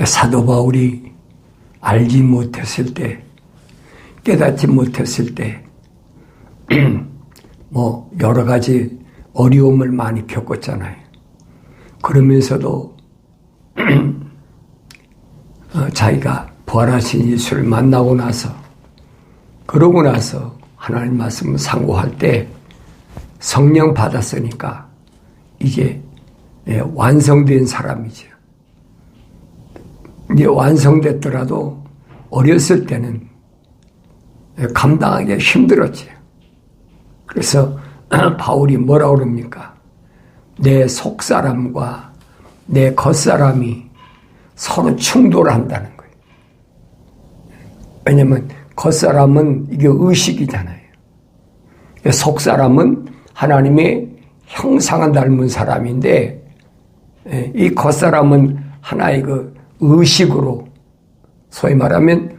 사도 바울이 알지 못했을 때, 깨닫지 못했을 때, 여러 가지 어려움을 많이 겪었잖아요. 그러면서도 자기가 부활하신 예수를 만나고 나서, 그러고 나서 하나님 말씀을 상고할 때 성령 받았으니까 이제 완성된 사람이죠. 이제 완성됐더라도 어렸을 때는 감당하기 힘들었지. 그래서 바울이 뭐라고 그럽니까? 내 속사람과 내 겉사람이 서로 충돌한다는 거예요. 왜냐하면 겉사람은 이게 의식이잖아요. 속사람은 하나님의 형상을 닮은 사람인데, 이 겉사람은 하나의 그 의식으로, 소위 말하면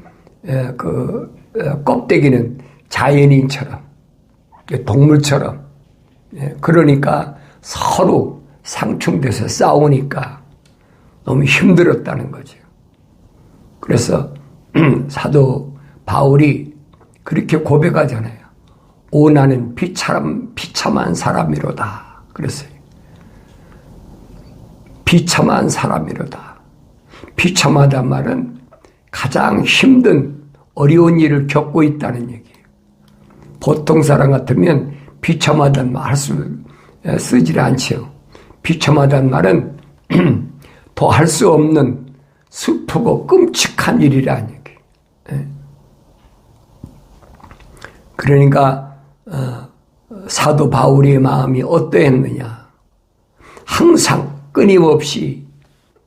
껍데기는 자연인처럼, 동물처럼, 그러니까 서로 상충돼서 싸우니까 너무 힘들었다는 거죠. 그래서 사도 바울이 그렇게 고백하잖아요. 오, 나는 비참한 사람이로다. 그랬어요. 비참한 사람이로다. 비참하단 말은 가장 힘든 어려운 일을 겪고 있다는 얘기예요. 보통 사람 같으면 비참하단 말 쓰질 않죠. 비참하단 말은 더 할 수 없는 슬프고 끔찍한 일이라는 얘기예요. 그러니까 사도 바울의 마음이 어떠했느냐. 항상 끊임없이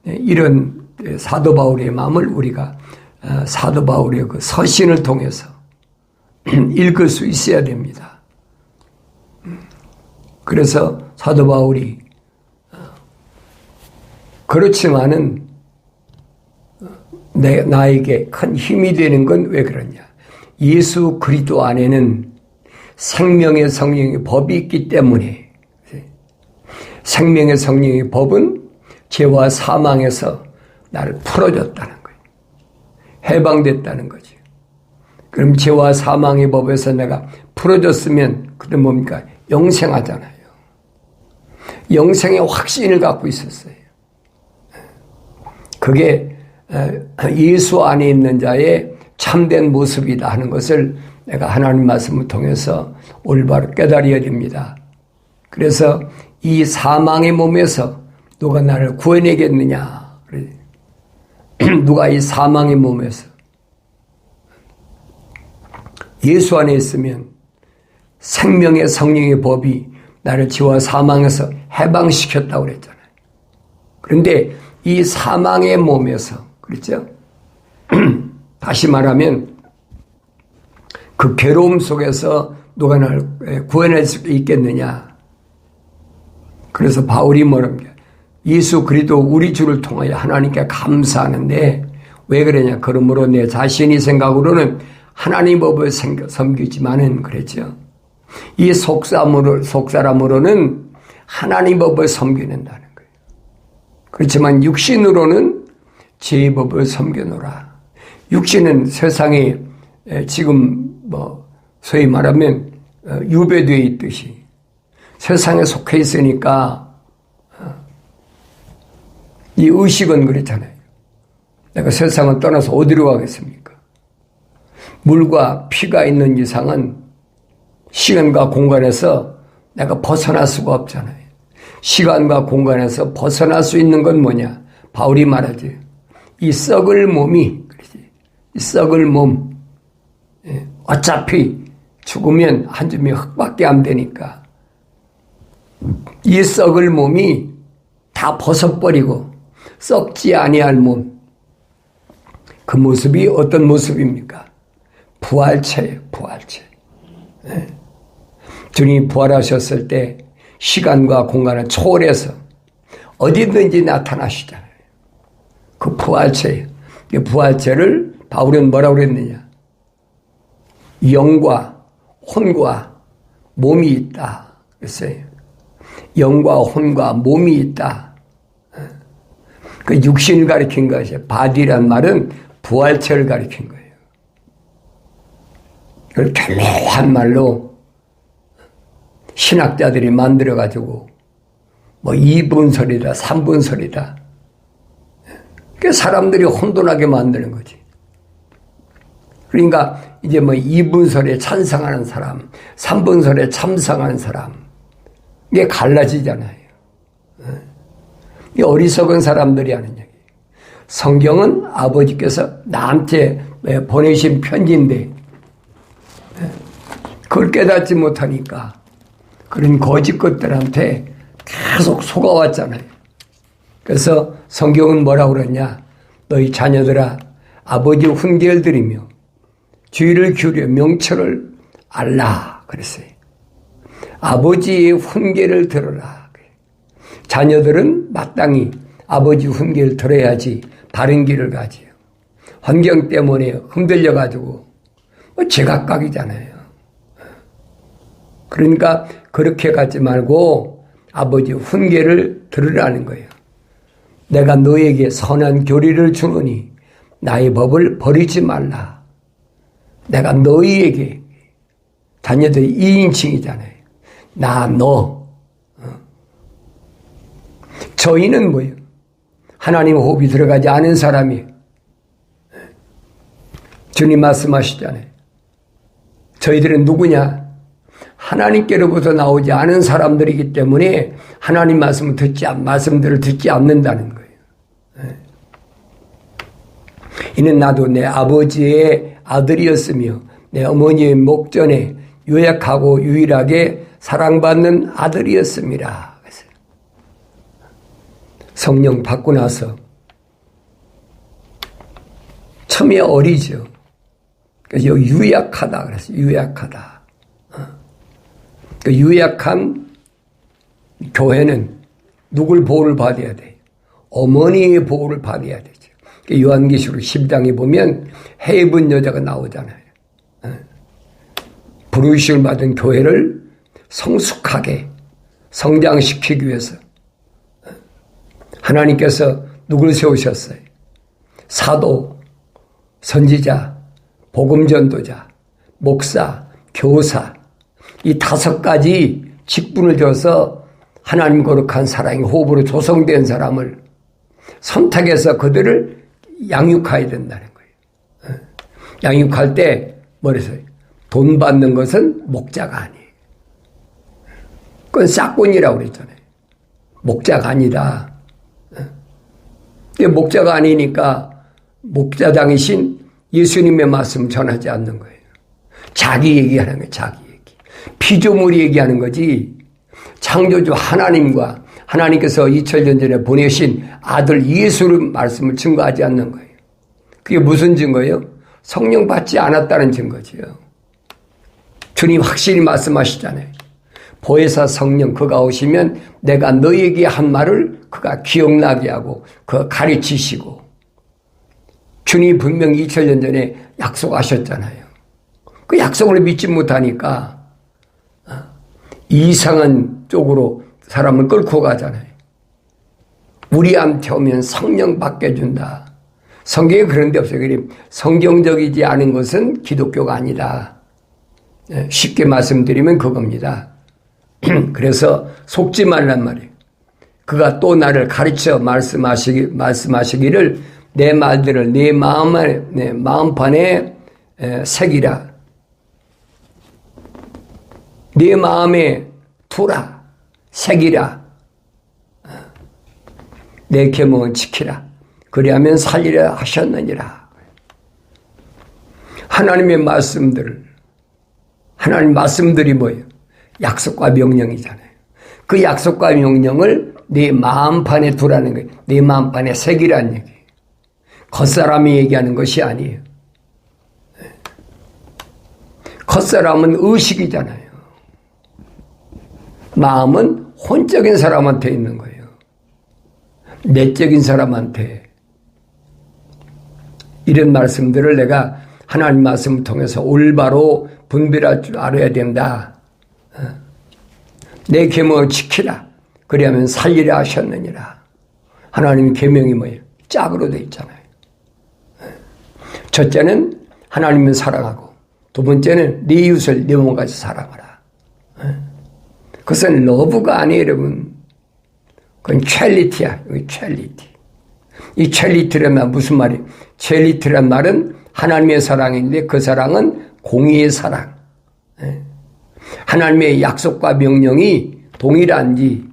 이런 사도 바울의 마음을 우리가 사도 바울의 그 서신을 통해서 읽을 수 있어야 됩니다. 그래서 사도 바울이 그렇지만은 나에게 큰 힘이 되는 건 왜 그러냐. 예수 그리스도 안에는 생명의 성령의 법이 있기 때문에, 생명의 성령의 법은 죄와 사망에서 나를 풀어줬다는 거예요. 해방됐다는 거죠. 그럼 죄와 사망의 법에서 내가 풀어졌으면 그때 뭡니까? 영생하잖아요. 영생의 확신을 갖고 있었어요. 그게 예수 안에 있는 자의 참된 모습이다 하는 것을 내가 하나님 말씀을 통해서 올바로 깨달아야 됩니다. 그래서 이 사망의 몸에서 누가 나를 구해내겠느냐. 누가 이 사망의 몸에서 예수 안에 있으면 생명의 성령의 법이 나를 죄와 사망에서 해방시켰다고 그랬잖아요. 그런데 이 사망의 몸에서, 그렇죠? 다시 말하면 그 괴로움 속에서 누가 나를 구해낼 수 있겠느냐. 그래서 바울이 뭐랍니까? 예수 그리스도 우리 주를 통하여 하나님께 감사하는데 왜 그러냐. 그러므로 내 자신이 생각으로는 하나님 법을 섬기지만은 그랬죠. 이 속사람으로는 하나님 법을 섬기는다는 거예요. 그렇지만 육신으로는 죄의 법을 섬겨노라. 육신은 세상에 지금 소위 말하면 유배되어 있듯이 세상에 속해 있으니까 이 의식은 그렇잖아요. 내가 세상을 떠나서 어디로 가겠습니까? 물과 피가 있는 이상은 시간과 공간에서 내가 벗어날 수가 없잖아요. 시간과 공간에서 벗어날 수 있는 건 뭐냐? 바울이 말하지. 이 썩을 몸이, 그러지. 이 썩을 몸. 어차피 죽으면 한 줌이 흙밖에 안 되니까. 이 썩을 몸이 다 벗어버리고 썩지 아니할 몸. 그 모습이 어떤 모습입니까? 부활체예요, 부활체. 주님이 부활하셨을 때 시간과 공간을 초월해서 어디든지 나타나시잖아요. 그 부활체예요. 그 부활체를 바울은 뭐라고 그랬느냐? 영과 혼과 몸이 있다 그랬어요. 영과 혼과 몸이 있다. 그 육신을 가리킨 것이 바디란 말은 부활체를 가리킨 거예요. 그걸 교묘한 말로 신학자들이 만들어가지고 뭐 2분설이다, 3분설이다. 그 사람들이 혼돈하게 만드는 거지. 그러니까 이제 뭐 2분설에 찬성하는 사람, 3분설에 참상하는 사람, 이게 갈라지잖아요. 이 어리석은 사람들이 하는 얘기. 성경은 아버지께서 나한테 보내신 편지인데 그걸 깨닫지 못하니까 그런 거짓 것들한테 계속 속아왔잖아요. 그래서 성경은 뭐라고 그러냐? 너희 자녀들아 아버지 훈계를 들이며 주의를 기울여 명철을 알라 그랬어요. 아버지의 훈계를 들어라. 자녀들은 마땅히 아버지 훈계를 들어야지 바른 길을 가지요. 환경 때문에 흔들려가지고 제각각이잖아요. 그러니까 그렇게 가지 말고 아버지 훈계를 들으라는 거예요. 내가 너에게 선한 교리를 주노니 나의 법을 버리지 말라. 내가 너희에게 자녀들이 2인칭이잖아요. 나, 너. 저희는 뭐예요? 하나님 호흡이 들어가지 않은 사람이 주님 말씀하시잖아요. 저희들은 누구냐? 하나님께로부터 나오지 않은 사람들이기 때문에 하나님 말씀들을 듣지 않는다는 거예요. 이는 나도 내 아버지의 아들이었으며 내 어머니의 목전에 유약하고 유일하게 사랑받는 아들이었습니다. 성령 받고 나서 처음에 어리죠. 그래서 유약하다 그랬어요. 유약하다. 그 유약한 교회는 누굴 보호를 받아야 돼요? 어머니의 보호를 받아야 되죠. 요한계시록 10장에 보면 해 입은 여자가 나오잖아요. 부르심을 받은 교회를 성숙하게 성장시키기 위해서 하나님께서 누굴 세우셨어요? 사도, 선지자, 복음전도자, 목사, 교사 이 5가지 직분을 줘서 하나님 거룩한 사랑의 호흡으로 조성된 사람을 선택해서 그들을 양육해야 된다는 거예요. 양육할 때 뭐랬어요? 돈 받는 것은 목자가 아니에요. 그건 싹꾼이라고 그랬잖아요. 목자가 아니다. 목자가 아니니까 목자장이신 예수님의 말씀 전하지 않는 거예요. 자기 얘기하는 거예요. 자기 얘기. 피조물이 얘기하는 거지 창조주 하나님과 하나님께서 2000년 전에 보내신 아들 예수의 말씀을 증거하지 않는 거예요. 그게 무슨 증거예요? 성령 받지 않았다는 증거지요. 주님 확실히 말씀하시잖아요. 보혜사 성령 그가 오시면 내가 너에게 한 말을 그가 기억나게 하고 그가 가르치시고 주님이 분명히 2000년 전에 약속하셨잖아요. 그 약속을 믿지 못하니까 이상한 쪽으로 사람을 끌고 가잖아요. 우리한테 오면 성령 받게 준다. 성경에 그런 데 없어요. 성경적이지 않은 것은 기독교가 아니다. 쉽게 말씀드리면 그겁니다. 그래서 속지 말란 말이에요. 그가 또 나를 가르쳐 말씀하시기를 내 말들을 내 마음판에 새기라. 네 마음에 두라. 새기라. 내 계명은 지키라. 그리하면 살리라 하셨느니라. 하나님의 말씀들이 뭐예요? 약속과 명령이잖아요. 그 약속과 명령을 네 마음판에 두라는 거예요. 네 마음판에 새기라는 얘기예요. 겉사람이 얘기하는 것이 아니에요. 겉사람은 의식이잖아요. 마음은 혼적인 사람한테 있는 거예요. 내적인 사람한테. 이런 말씀들을 내가 하나님 말씀을 통해서 올바로 분별할 줄 알아야 된다. 내 계명을 지키라. 그리하면 살리라 하셨느니라. 하나님의 계명이 뭐예요? 짝으로 돼 있잖아요. 첫째는 하나님을 사랑하고, 두 번째는 네 이웃을 네 몸같이 사랑하라. 그것은 러브가 아니에요, 여러분. 그건 첼리티야. 첼리티. 이 첼리티란 말 무슨 말이에요? 첼리티란 말은 하나님의 사랑인데 그 사랑은 공의의 사랑. 하나님의 약속과 명령이 동일한지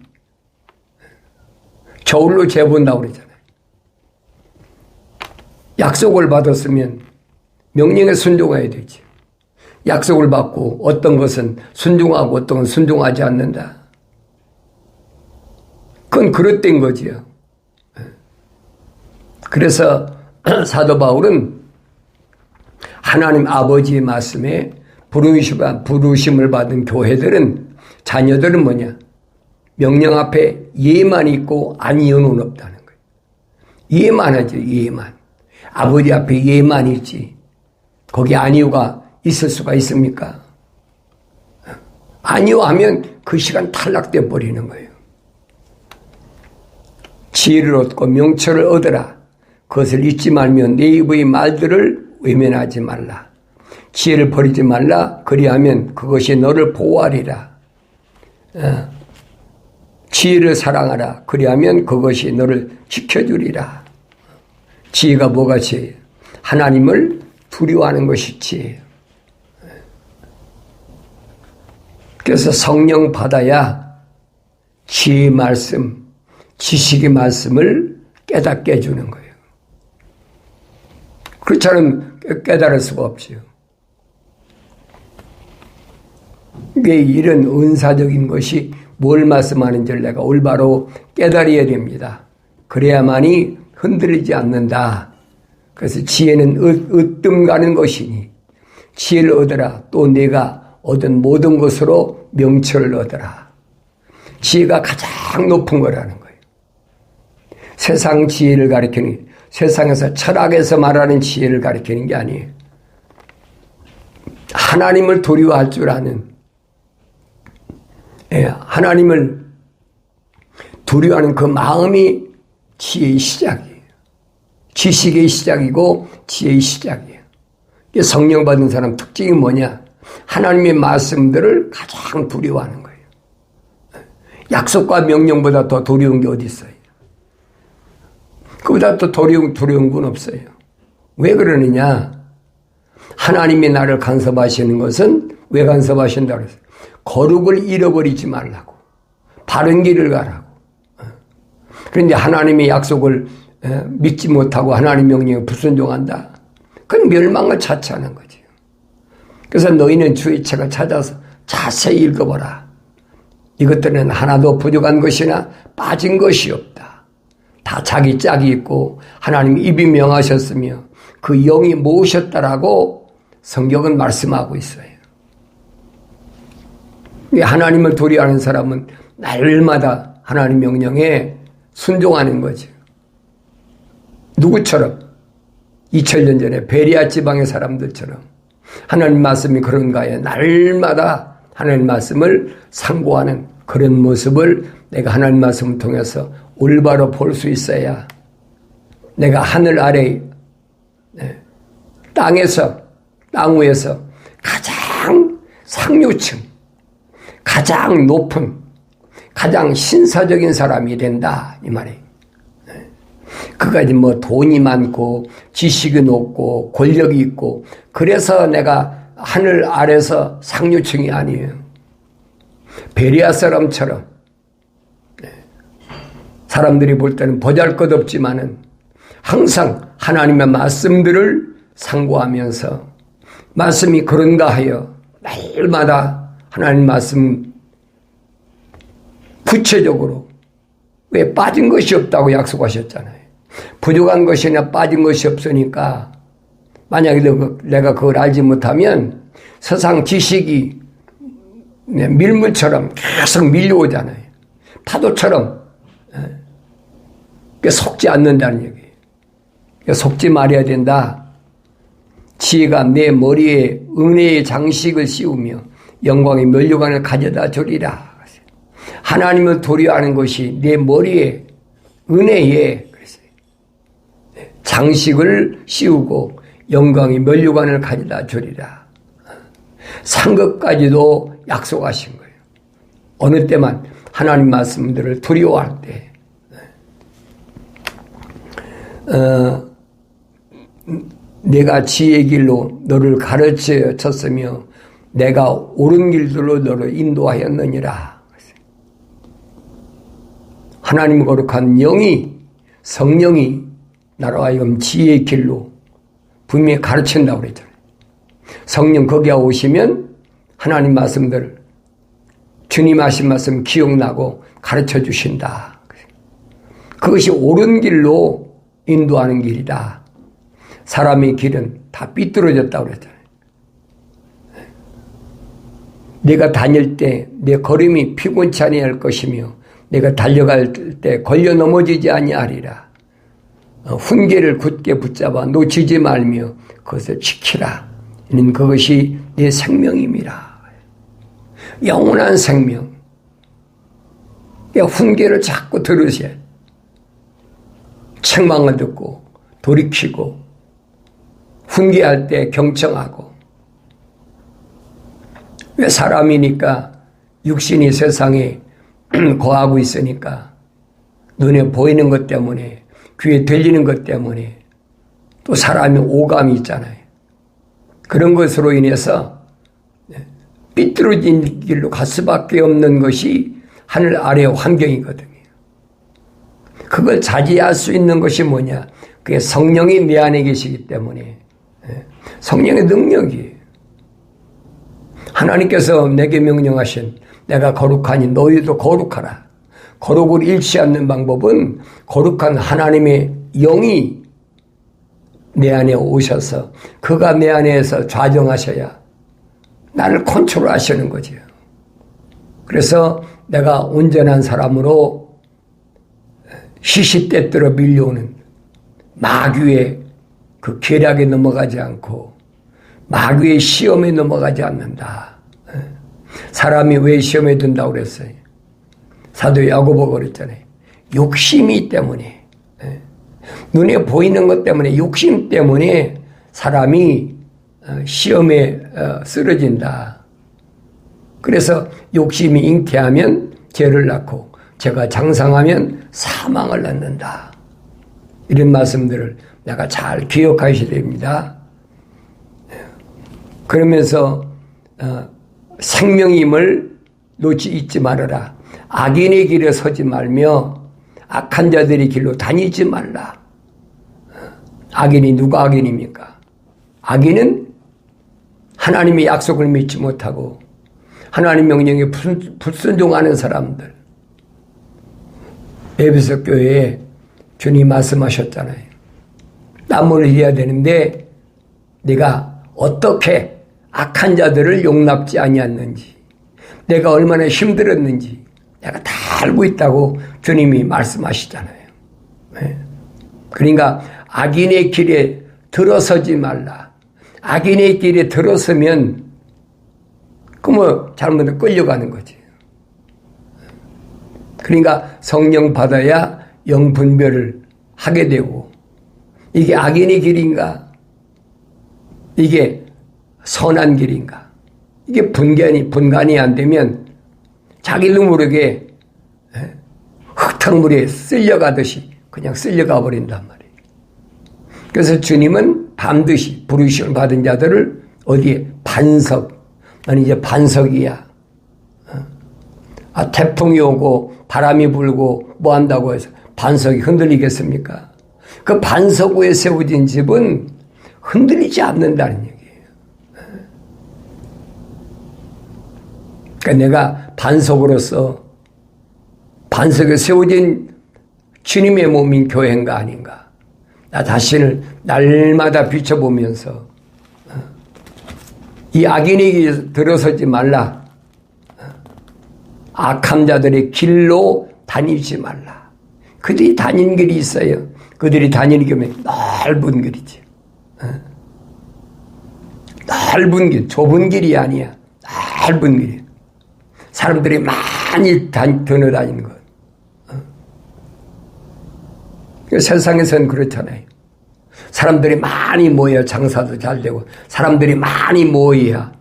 저울로 재본다고 그러잖아요. 약속을 받았으면 명령에 순종해야 되지. 약속을 받고 어떤 것은 순종하고 어떤 것은 순종하지 않는다. 그건 그릇된 거지요. 그래서 사도 바울은 하나님 아버지의 말씀에 부르심을 받은 교회들은, 자녀들은 뭐냐? 명령 앞에 예만 있고 아니요는 없다는 거예요. 예만 하죠, 예만. 아버지 앞에 예만 있지. 거기 아니요가 있을 수가 있습니까? 아니요 하면 그 시간 탈락돼 버리는 거예요. 지혜를 얻고 명철을 얻으라. 그것을 잊지 말며 내 입의 말들을 외면하지 말라. 지혜를 버리지 말라. 그리하면 그것이 너를 보호하리라. 지혜를 사랑하라. 그리하면 그것이 너를 지켜주리라. 지혜가 뭐가 지혜예요? 하나님을 두려워하는 것이 지혜예요. 그래서 성령 받아야 지혜의 말씀, 지식의 말씀을 깨닫게 해주는 거예요. 그렇지 않으면 깨달을 수가 없지요. 이런 은사적인 것이 뭘 말씀하는지를 내가 올바로 깨달아야 됩니다. 그래야만이 흔들리지 않는다. 그래서 지혜는 으뜸 가는 것이니 지혜를 얻으라. 또 내가 얻은 모든 것으로 명철을 얻으라. 지혜가 가장 높은 거라는 거예요. 세상 지혜를 가리키는, 세상에서 철학에서 말하는 지혜를 가리키는 게 아니에요. 하나님을 두려워할 줄 아는, 하나님을 두려워하는 그 마음이 지혜의 시작이에요. 지식의 시작이고 지혜의 시작이에요. 성령 받은 사람 특징이 뭐냐? 하나님의 말씀들을 가장 두려워하는 거예요. 약속과 명령보다 더 두려운 게 어디 있어요? 그보다 더 두려운 건 없어요. 왜 그러느냐? 하나님이 나를 간섭하시는 것은 왜 간섭하신다 그랬어요? 거룩을 잃어버리지 말라고. 바른 길을 가라고. 그런데 하나님의 약속을 믿지 못하고 하나님 명령에 불순종한다. 그건 멸망을 자처하는 거죠. 그래서 너희는 주의 책을 찾아서 자세히 읽어보라. 이것들은 하나도 부족한 것이나 빠진 것이 없다. 다 자기 짝이 있고 하나님 입이 명하셨으며 그 영이 모으셨다라고 성경은 말씀하고 있어요. 하나님을 두려워하는 사람은 날마다 하나님 명령에 순종하는 거죠. 누구처럼? 2000년 전에 베리아 지방의 사람들처럼 하나님 말씀이 그런가요? 날마다 하나님 말씀을 상고하는 그런 모습을 내가 하나님 말씀을 통해서 올바로 볼 수 있어야 내가 하늘 아래 땅 위에서 가장 상류층, 가장 높은, 가장 신사적인 사람이 된다 이 말이에요. 그까지 뭐 돈이 많고 지식이 높고 권력이 있고 그래서 내가 하늘 아래서 상류층이 아니에요. 베리아 사람처럼 사람들이 볼 때는 보잘것없지만은 항상 하나님의 말씀들을 상고하면서 말씀이 그런가 하여 날마다 하나님 말씀 구체적으로 왜 빠진 것이 없다고 약속하셨잖아요. 부족한 것이나 빠진 것이 없으니까 만약에 내가 그걸 알지 못하면 세상 지식이 밀물처럼 계속 밀려오잖아요. 파도처럼 속지 않는다는 얘기예요. 속지 말아야 된다. 지혜가 내 머리에 은혜의 장식을 씌우며 영광의 면류관을 가져다 주리라. 하나님을 두려워하는 것이 내 머리에 은혜에 그랬어요. 장식을 씌우고 영광의 면류관을 가져다 주리라. 상급까지도 약속하신 거예요. 어느 때만 하나님 말씀들을 두려워할 때. 내가 지혜의 길로 너를 가르쳐 쳤으며 내가 옳은 길들로 너를 인도하였느니라. 하나님 거룩한 영이, 성령이 나로 하여금 지혜의 길로 분명히 가르친다고 그랬잖아요. 성령 거기에 오시면 하나님 말씀들, 주님 하신 말씀 기억나고 가르쳐 주신다. 그것이 옳은 길로 인도하는 길이다. 사람의 길은 다 삐뚤어졌다고 그랬잖아요. 내가 다닐 때 내 걸음이 피곤치 아니할 것이며 내가 달려갈 때 걸려 넘어지지 아니하리라. 훈계를 굳게 붙잡아 놓치지 말며 그것을 지키라. 이는 그것이 내 생명임이라. 영원한 생명. 훈계를 자꾸 들으세요. 책망을 듣고 돌이키고 훈계할 때 경청하고. 왜 사람이니까 육신이 세상에 거하고 있으니까 눈에 보이는 것 때문에 귀에 들리는 것 때문에 또 사람의 오감이 있잖아요. 그런 것으로 인해서 삐뚤어진 길로 갈 수밖에 없는 것이 하늘 아래의 환경이거든요. 그걸 자제할 수 있는 것이 뭐냐? 그게 성령이 내 안에 계시기 때문에 성령의 능력이에요. 하나님께서 내게 명령하신 내가 거룩하니 너희도 거룩하라. 거룩을 잃지 않는 방법은 거룩한 하나님의 영이 내 안에 오셔서 그가 내 안에서 좌정하셔야 나를 컨트롤하시는 거죠. 그래서 내가 온전한 사람으로 시시때때로 밀려오는 마귀의 그 계략에 넘어가지 않고 마귀의 시험에 넘어가지 않는다. 사람이 왜 시험에 든다고 그랬어요? 사도 야고보가 그랬잖아요. 욕심이 때문에, 눈에 보이는 것 때문에, 욕심 때문에 사람이 시험에 쓰러진다. 그래서 욕심이 잉태하면 죄를 낳고 죄가 장성하면 사망을 낳는다. 이런 말씀들을 내가 잘 기억하셔야 됩니다. 그러면서 생명임을 놓지 잊지 말아라. 악인의 길에 서지 말며 악한 자들의 길로 다니지 말라. 악인이 누가 악인입니까? 악인은 하나님의 약속을 믿지 못하고 하나님 명령에 불순종하는 사람들. 에베소 교회에 주님 말씀하셨잖아요. 남을 해야 되는데 내가 어떻게 악한 자들을 용납지 아니했는지, 내가 얼마나 힘들었는지 내가 다 알고 있다고 주님이 말씀하시잖아요. 그러니까 악인의 길에 들어서지 말라. 악인의 길에 들어서면 그 뭐 잘못은 끌려가는 거지. 그러니까 성령 받아야 영 분별을 하게 되고, 이게 악인의 길인가? 이게 선한 길인가? 이게 분간이 안 되면 자기도 모르게 흙탕물에 쓸려가듯이 그냥 쓸려가 버린단 말이에요. 그래서 주님은 반드시 부르심을 받은 자들을 어디에? 반석. 나는 이제 반석이야. 태풍이 오고 바람이 불고 뭐 한다고 해서 반석이 흔들리겠습니까? 그 반석 위에 세워진 집은 흔들리지 않는다는 얘기예요. 그러니까 내가 반석으로서 반석에 세워진 주님의 몸인 교회인가 아닌가. 나 자신을 날마다 비춰보면서 이 악인에게 들어서지 말라. 악한 자들의 길로 다니지 말라. 그들이 다닌 길이 있어요. 그들이 다니는 길은 넓은 길이지. 넓은 길, 좁은 길이 아니야. 넓은 길이야. 사람들이 많이 드러다니는 것. 세상에서는 그렇잖아요. 사람들이 많이 모여야 장사도 잘 되고, 사람들이 많이 모여야,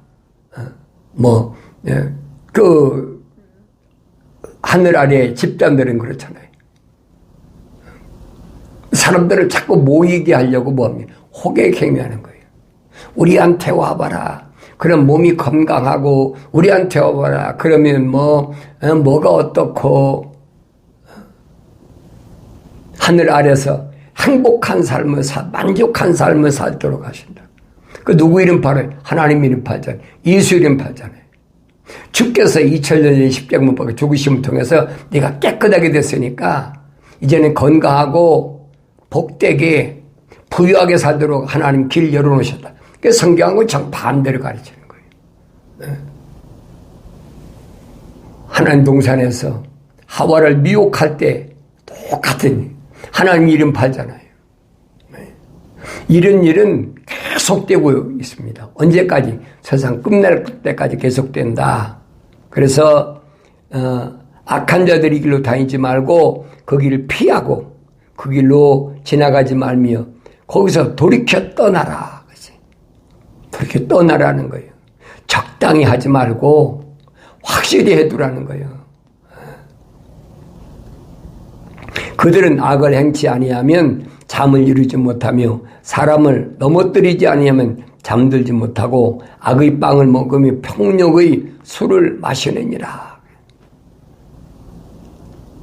하늘 아래 집단들은 그렇잖아요. 사람들을 자꾸 모이게 하려고 뭡니까? 호객행위하는 거예요. 우리한테 와봐라. 그럼 몸이 건강하고, 우리한테 와봐라. 그러면 뭐가 어떻고, 하늘 아래서 행복한 삶을 만족한 삶을 살도록 하신다. 그 누구 이름 팔아요? 하나님 이름 팔잖아요. 예수 이름 팔잖아요. 주께서 2000년 십자가 박혀 죽으심을 통해서 네가 깨끗하게 됐으니까 이제는 건강하고 복되게 부유하게 살도록 하나님 길 열어놓으셨다. 그 성경은 정반대로 가르치는 거예요. 하나님 동산에서 하와를 미혹할 때 똑같은 하나님 이름 팔잖아요. 이런 일은 계속되고 있습니다. 언제까지? 세상 끝날 때까지 계속된다. 그래서 악한 자들이 길로 다니지 말고 그 길을 피하고 그 길로 지나가지 말며 거기서 돌이켜 떠나라. 돌이켜 떠나라는 거예요. 적당히 하지 말고 확실히 해두라는 거예요. 그들은 악을 행치 아니하면 잠을 이루지 못하며 사람을 넘어뜨리지 아니하면 잠들지 못하고 악의 빵을 먹으며 폭력의 술을 마시느니라.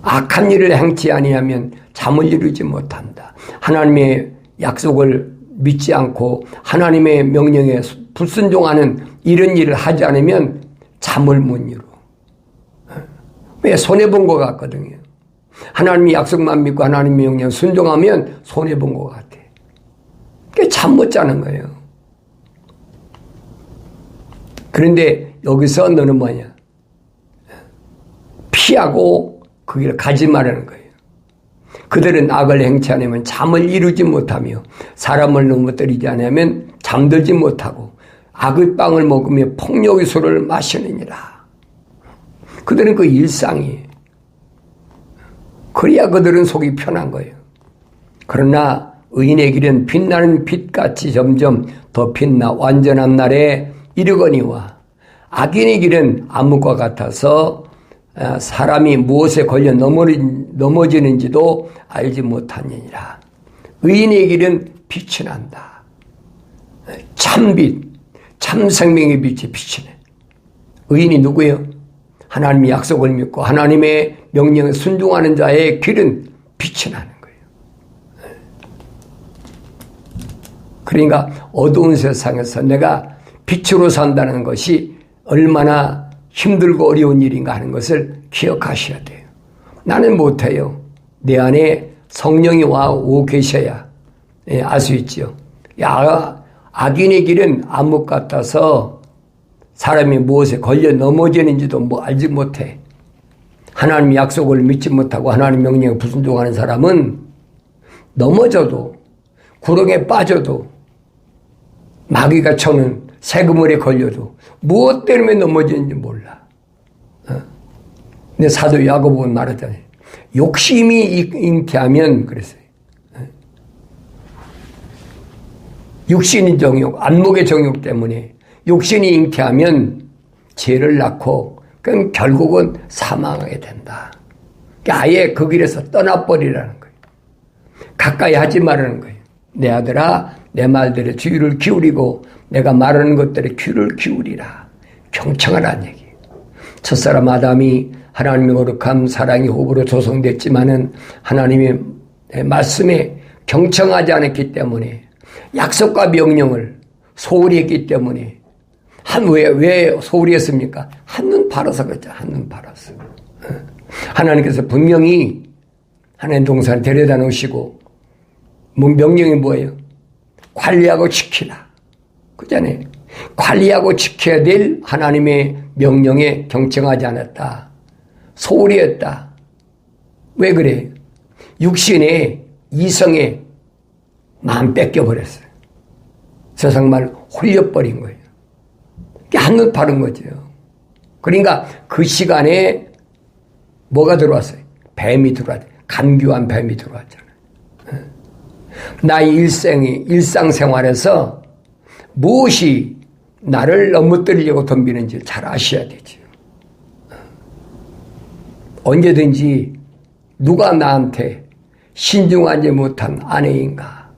악한 일을 행치 아니하면 잠을 이루지 못한다. 하나님의 약속을 믿지 않고 하나님의 명령에 불순종하는 이런 일을 하지 않으면 잠을 못 이루. 왜? 손해본 것 같거든요. 하나님의 약속만 믿고 하나님의 명령 순종하면 손해본 것 같아. 그게 잠 못 자는 거예요. 그런데 여기서 너는 뭐냐? 피하고 그 길을 가지 말라는 거예요. 그들은 악을 행치 않으면 잠을 이루지 못하며 사람을 넘어뜨리지 않으면 잠들지 못하고 악의 빵을 먹으며 폭력의 술을 마시느니라. 그들은 그 일상이에요. 그래야 그들은 속이 편한 거예요. 그러나 의인의 길은 빛나는 빛같이 점점 더 빛나 완전한 날에 이르거니와 악인의 길은 암흑과 같아서 사람이 무엇에 걸려 넘어지는지도 알지 못하느니라. 의인의 길은 빛이 난다. 참빛, 참 생명의 빛이 빛이 나. 의인이 누구예요? 하나님의 약속을 믿고 하나님의 명령에 순종하는 자의 길은 빛이 나는 거예요. 그러니까 어두운 세상에서 내가 빛으로 산다는 것이 얼마나 힘들고 어려운 일인가 하는 것을 기억하셔야 돼요. 나는 못해요. 내 안에 성령이 오고 계셔야 알 수 있죠. 악인의 길은 암흑 같아서 사람이 무엇에 걸려 넘어지는지도 알지 못해. 하나님의 약속을 믿지 못하고 하나님 명령에 불순종하는 사람은 넘어져도 구렁에 빠져도 마귀가 쳐는 새그물에 걸려도 무엇 때문에 넘어지는지 몰라. 근데 사도 야고보는 말하잖아요. 욕심이 잉태하면 그랬어요. 육신의 정욕, 안목의 정욕 때문에 욕심이 잉태하면 죄를 낳고 그럼 결국은 사망하게 된다. 아예 그 길에서 떠나버리라는 거예요. 가까이 하지 말라는 거예요. 내 아들아, 내 말들에 주의를 기울이고 내가 말하는 것들에 귀를 기울이라. 경청하라는 얘기예요. 첫사람 아담이 하나님의 거룩함 사랑의 호흡으로 조성됐지만은 하나님의 말씀에 경청하지 않았기 때문에 약속과 명령을 소홀히 했기 때문에 왜 소홀히 했습니까? 한눈 팔아서 그랬죠. 한눈 팔아서. 하나님께서 분명히 하나님 동산을 데려다 놓으시고 명령이 뭐예요? 관리하고 지키라. 그잖아요. 관리하고 지켜야 될 하나님의 명령에 경청하지 않았다. 소홀히 했다. 왜 그래요? 육신의 이성에 마음 뺏겨버렸어요. 세상 말 홀려버린 거예요. 한눈 파는 거죠. 그러니까 그 시간에 뭐가 들어왔어요? 뱀이 들어왔어요. 간교한 뱀이 들어왔잖아요. 나의 일상생활에서 무엇이 나를 넘어뜨리려고 덤비는지 잘 아셔야 되죠. 언제든지 누가 나한테 신중하지 못한 아내인가,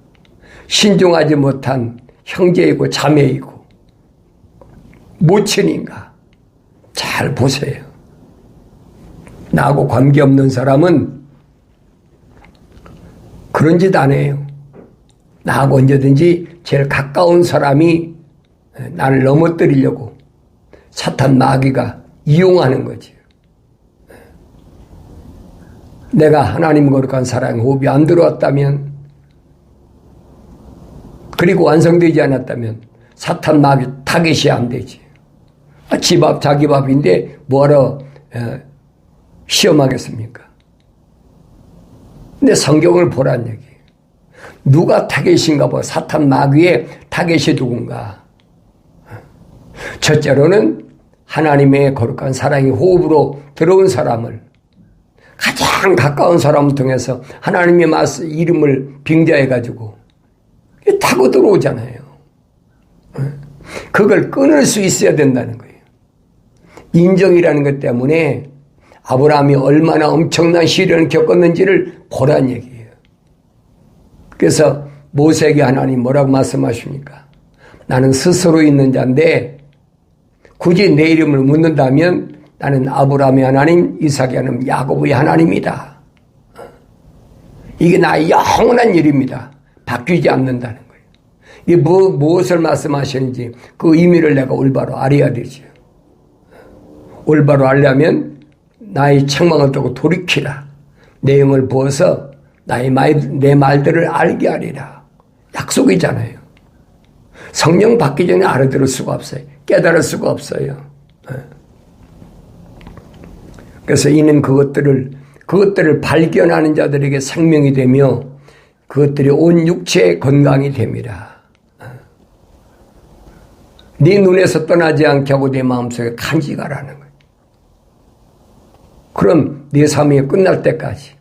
신중하지 못한 형제이고 자매이고 모친인가 잘 보세요. 나하고 관계없는 사람은 그런 짓 안 해요. 나하고 언제든지 제일 가까운 사람이 나를 넘어뜨리려고 사탄 마귀가 이용하는 거지. 내가 하나님 거룩한 사랑 호흡이 안 들어왔다면, 그리고 완성되지 않았다면 사탄 마귀 타겟이 안 되지. 지 밥 자기 밥인데 뭐하러 시험하겠습니까? 근데 성경을 보란 얘기예요. 누가 타겟인가 봐. 사탄 마귀의 타겟이 누군가. 첫째로는 하나님의 거룩한 사랑의 호흡으로 들어온 사람을, 가장 가까운 사람을 통해서 하나님의 이름을 빙자해가지고 타고 들어오잖아요. 그걸 끊을 수 있어야 된다는 거예요. 인정이라는 것 때문에 아브라함이 얼마나 엄청난 시련을 겪었는지를 보란 얘기예요. 그래서 모세에게 하나님 뭐라고 말씀하십니까? 나는 스스로 있는 자인데 굳이 내 이름을 묻는다면 나는 아브라함의 하나님, 이삭의 하나님, 야곱의 하나님이다. 이게 나의 영원한 일입니다. 바뀌지 않는다는 거예요. 이게 무엇을 말씀하시는지 그 의미를 내가 올바로 알아야 되죠. 올바로 알려면 나의 책망을 두고 돌이키라. 내 영을 부어서 내 말들을 알게 하리라. 약속이잖아요. 성령 받기 전에 알아들을 수가 없어요. 깨달을 수가 없어요. 그래서 이는 그것들을 발견하는 자들에게 생명이 되며 그것들이 온 육체의 건강이 됩니다. 네 눈에서 떠나지 않게 하고 내 마음속에 간직하라는 거예요. 그럼 네 삶이 끝날 때까지,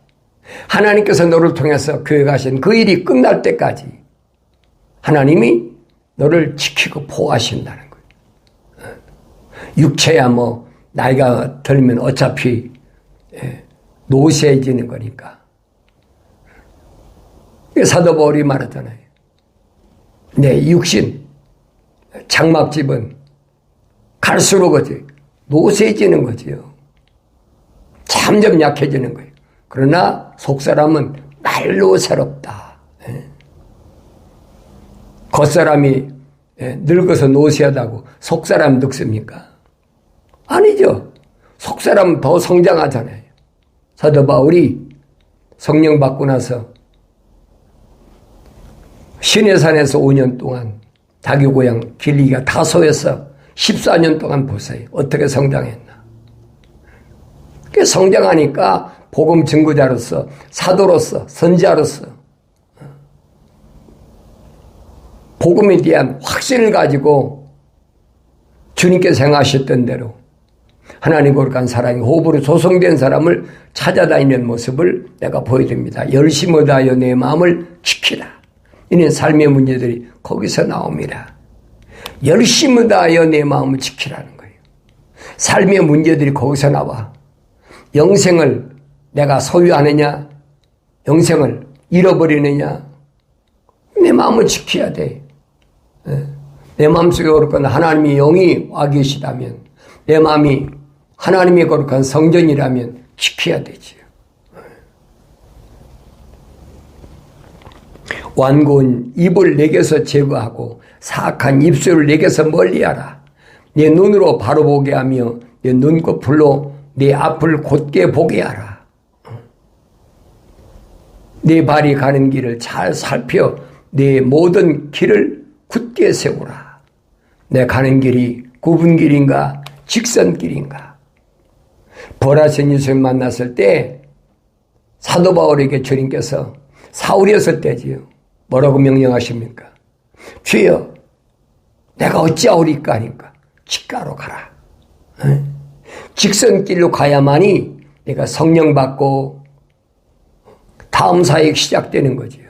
하나님께서 너를 통해서 계획하신 그 일이 끝날 때까지 하나님이 너를 지키고 보호하신다는 거예요. 육체야 뭐 나이가 들면 어차피 노쇠해지는 거니까. 사도 바울이 말하잖아요. 내 육신, 장막집은 갈수록 노쇠해지는 거지요. 점점 약해지는 거예요. 그러나 속사람은 날로 새롭다. 겉사람이 늙어서 노쇠하다고 속사람 늙습니까? 아니죠. 속사람은 더 성장하잖아요. 사도 바울이 성령 받고 나서 시내산에서 5년 동안 자기 고향 길리기가 다소에서 14년 동안 보세요. 어떻게 성장했나. 성장하니까 복음 증거자로서, 사도로서, 선지자로서 복음에 대한 확신을 가지고 주님께서 행하셨던 대로 하나님 거룩한 사랑이 호흡으로 조성된 사람을 찾아다니는 모습을 내가 보여드립니다. 열심을 다하여 내 마음을 지키라. 이는 삶의 문제들이 거기서 나옵니다. 열심을 다하여 내 마음을 지키라는 거예요. 삶의 문제들이 거기서 나와. 영생을 내가 소유하느냐, 영생을 잃어버리느냐, 내 마음을 지켜야 돼. 내 마음속에 거룩한 하나님의 영이 와 계시다면, 내 마음이 하나님의 거룩한 성전이라면 지켜야 되지요. 완고한 입을 내게서 제거하고 사악한 입술을 내게서 멀리하라. 내 눈으로 바로 보게 하며 내 눈꺼풀로 내 앞을 곧게 보게 하라. 내 발이 가는 길을 잘 살펴 내 모든 길을 굳게 세우라. 내 가는 길이 굽은 길인가 직선길인가. 벌하신 예수님 만났을 때 사도 바울에게 주님께서 사울이었을 때지요. 뭐라고 명령하십니까? 주여 내가 어찌하오리까 하니까 직가로 가라. 직선길로 가야만이 내가 성령 받고 다음 사역 시작되는 거지요.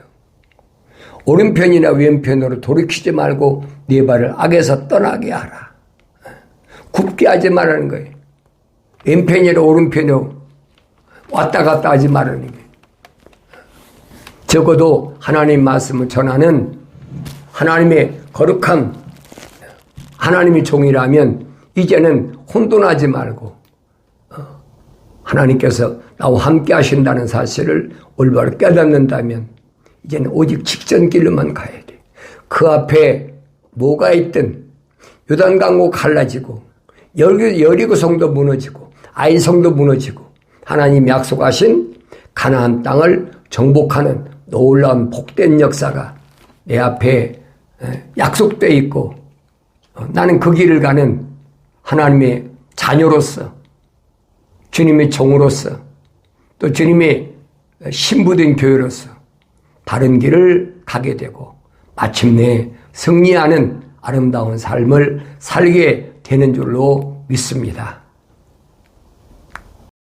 오른편이나 왼편으로 돌이키지 말고 네 발을 악에서 떠나게 하라. 굽게 하지 말라는 거예요. 왼편이나 오른편으로 왔다 갔다 하지 말라는 거예요. 적어도 하나님 말씀을 전하는 하나님의 거룩한 하나님의 종이라면 이제는 혼돈하지 말고 하나님께서 나와 함께 하신다는 사실을 올바로 깨닫는다면 이제는 오직 직전길로만 가야 돼. 그 앞에 뭐가 있든 요단강도 갈라지고 여리고 성도 무너지고 아이 성도 무너지고 하나님이 약속하신 가나안 땅을 정복하는 놀라운 복된 역사가 내 앞에 약속되어 있고 나는 그 길을 가는 하나님의 자녀로서 주님의 종으로서 또 주님의 신부된 교회로서 다른 길을 가게 되고 마침내 승리하는 아름다운 삶을 살게 되는 줄로 믿습니다.